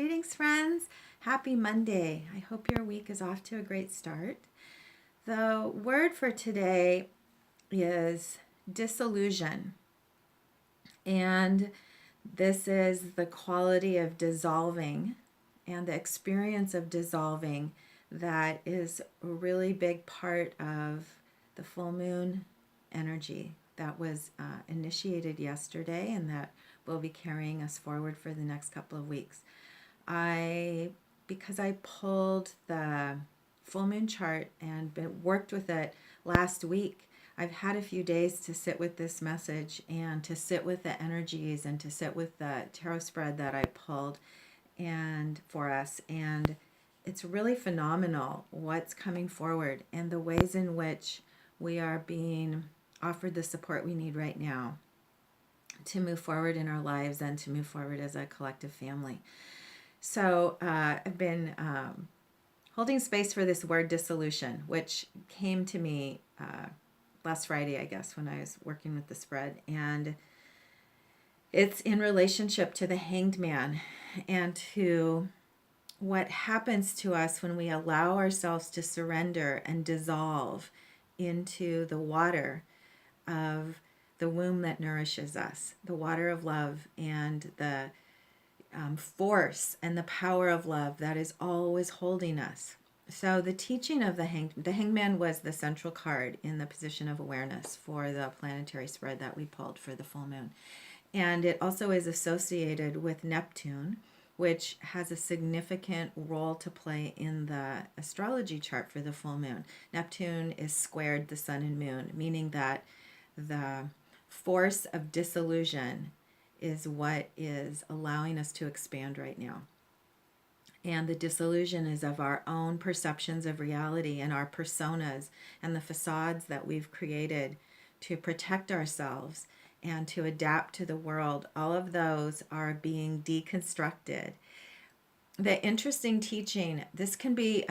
Greetings, friends. Happy Monday. I hope your week is off to a great start. The word for today is disillusion. And this is the quality of dissolving and the experience of dissolving that is a really big part of the full moon energy that was initiated yesterday and that will be carrying us forward for the next couple of weeks. Because I pulled the full moon chart and worked with it last week, I've had a few days to sit with this message and to sit with the energies and to sit with the tarot spread that I pulled and for us. And it's really phenomenal what's coming forward and the ways in which we are being offered the support we need right now to move forward in our lives and to move forward as a collective family. So I've been holding space for this word dissolution, which came to me last Friday, I guess, when I was working with the spread. And it's in relationship to the Hanged Man and to what happens to us when we allow ourselves to surrender and dissolve into the water of the womb that nourishes us, the water of love and the force and the power of love that is always holding us. So the teaching of the Hangman was the central card in the position of awareness for the planetary spread that we pulled for the full moon. And it also is associated with Neptune, which has a significant role to play in the astrology chart for the full moon. Neptune is squared the sun and moon, meaning that the force of disillusion is what is allowing us to expand right now. And the disillusion is of our own perceptions of reality and our personas and the facades that we've created to protect ourselves and to adapt to the world. All of those are being deconstructed. The interesting teaching, this can be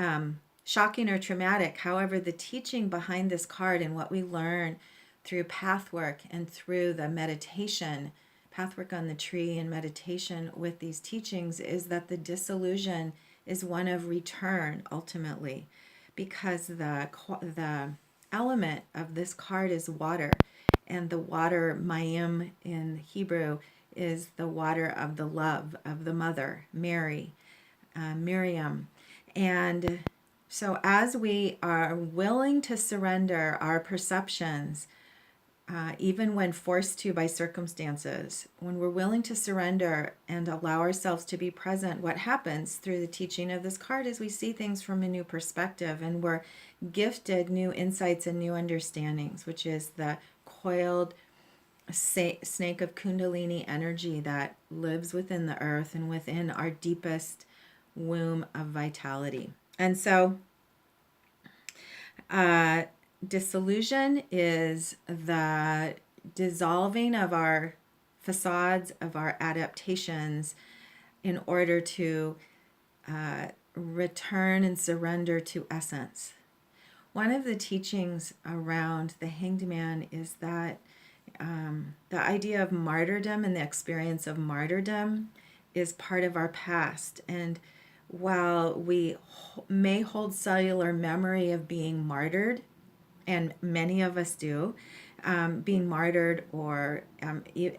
shocking or traumatic. However, the teaching behind this card and what we learn through pathwork and through the meditation, pathwork on the tree and meditation with these teachings, is that the disillusion is one of return ultimately, because the element of this card is water, and the water, mayim in Hebrew, is the water of the love of the mother, Mary, Miriam. And so as we are willing to surrender our perceptions, even when forced to by circumstances, when we're willing to surrender and allow ourselves to be present, what happens through the teaching of this card is we see things from a new perspective, and we're gifted new insights and new understandings, which is the coiled snake of Kundalini energy that lives within the earth and within our deepest womb of vitality. And so disillusion is the dissolving of our facades, of our adaptations, in order to return and surrender to essence. One of the teachings around the Hanged Man is that the idea of martyrdom and the experience of martyrdom is part of our past. And while we may hold cellular memory of being martyred, and many of us do, being martyred or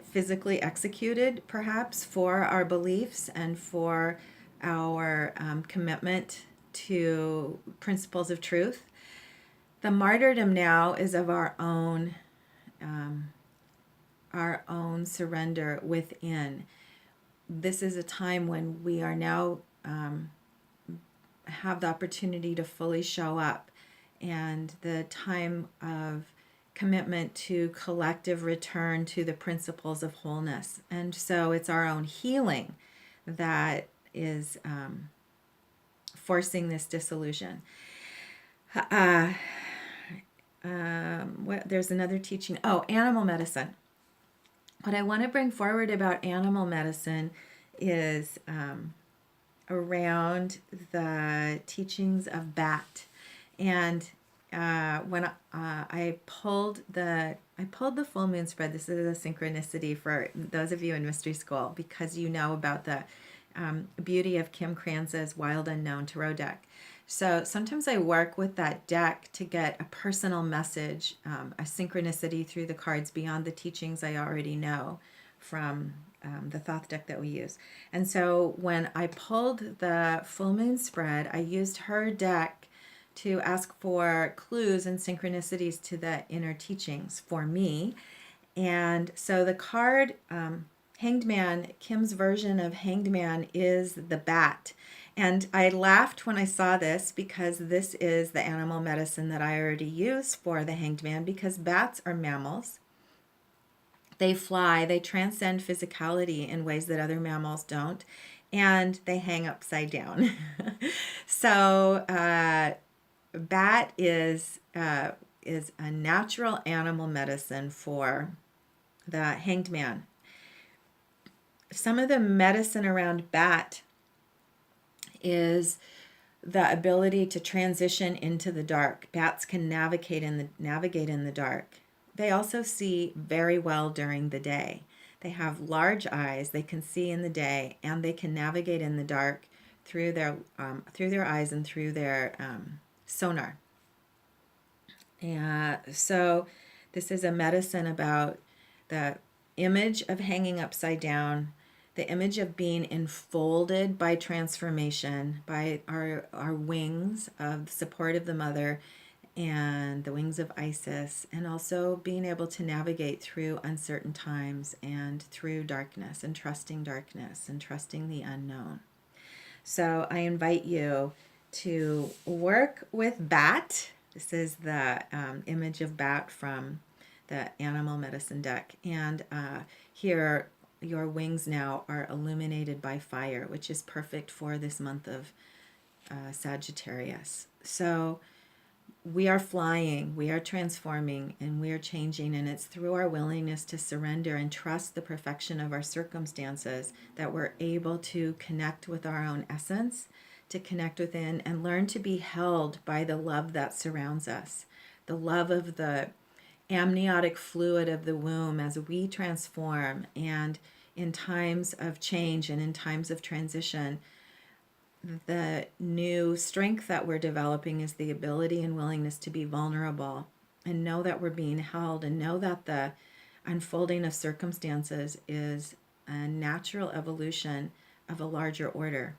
physically executed, perhaps, for our beliefs and for our commitment to principles of truth. The martyrdom now is of our own surrender within. This is a time when we are now have the opportunity to fully show up, and the time of commitment to collective return to the principles of wholeness. And so it's our own healing that is forcing this dissolution. There's another teaching. Oh, animal medicine. What I want to bring forward about animal medicine is around the teachings of Bat. And when I pulled the full moon spread, this is a synchronicity for those of you in mystery school, because you know about the beauty of Kim Kranz's Wild Unknown Tarot deck. So sometimes I work with that deck to get a personal message, a synchronicity through the cards beyond the teachings I already know from the Thoth deck that we use. And so when I pulled the full moon spread, I used her deck to ask for clues and synchronicities to the inner teachings for me. And so the card, Hanged Man, Kim's version of Hanged Man is the bat. And I laughed when I saw this because this is the animal medicine that I already use for the Hanged Man, because bats are mammals. They fly, they transcend physicality in ways that other mammals don't, and they hang upside down. So bat is a natural animal medicine for the Hanged Man. Some of the medicine around bat is the ability to transition into the dark. Bats can navigate in the dark. They also see very well during the day. They have large eyes. They can see in the day, and they can navigate in the dark through their eyes and through their sonar. So this is a medicine about the image of hanging upside down, the image of being enfolded by transformation, by our wings of the support of the mother and the wings of Isis, and also being able to navigate through uncertain times and through darkness and trusting the unknown. So I invite you to work with bat. This is the image of bat from the animal medicine deck. And here, your wings now are illuminated by fire, which is perfect for this month of Sagittarius. So we are flying, we are transforming, and we are changing, and it's through our willingness to surrender and trust the perfection of our circumstances that we're able to connect with our own essence, to connect within and learn to be held by the love that surrounds us, the love of the amniotic fluid of the womb as we transform. And in times of change and in times of transition, the new strength that we're developing is the ability and willingness to be vulnerable and know that we're being held, and know that the unfolding of circumstances is a natural evolution of a larger order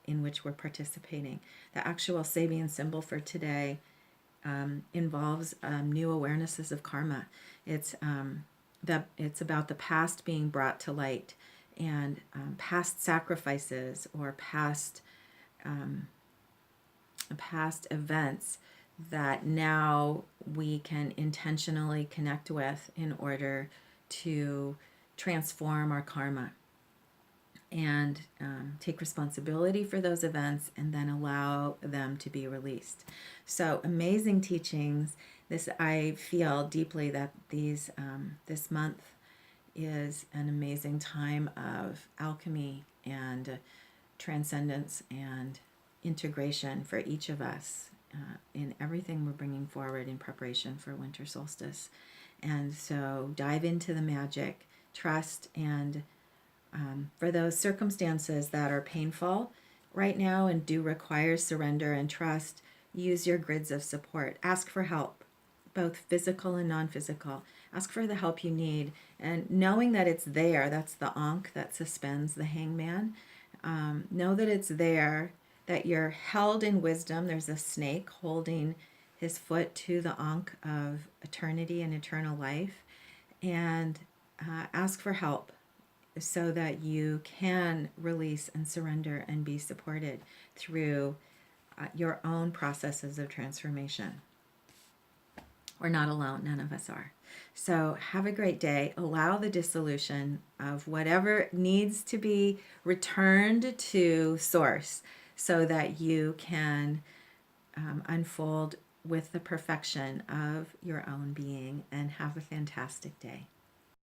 in which we're participating. The actual Sabian symbol for today involves new awarenesses of karma. It's about the past being brought to light, and past sacrifices or past events that now we can intentionally connect with in order to transform our karma and take responsibility for those events, and then allow them to be released. So amazing teachings. I feel deeply that this month is an amazing time of alchemy and transcendence and integration for each of us in everything we're bringing forward in preparation for winter solstice. And so dive into the magic, trust, and for those circumstances that are painful right now and do require surrender and trust, use your grids of support. Ask for help, both physical and non-physical. Ask for the help you need, and knowing that it's there, that's the ankh that suspends the hangman. Know that it's there, that you're held in wisdom. There's a snake holding his foot to the ankh of eternity and eternal life. And ask for help so that you can release and surrender and be supported through your own processes of transformation. We're not alone. None of us are. So have a great day. Allow the dissolution of whatever needs to be returned to source so that you can unfold with the perfection of your own being, and have a fantastic day.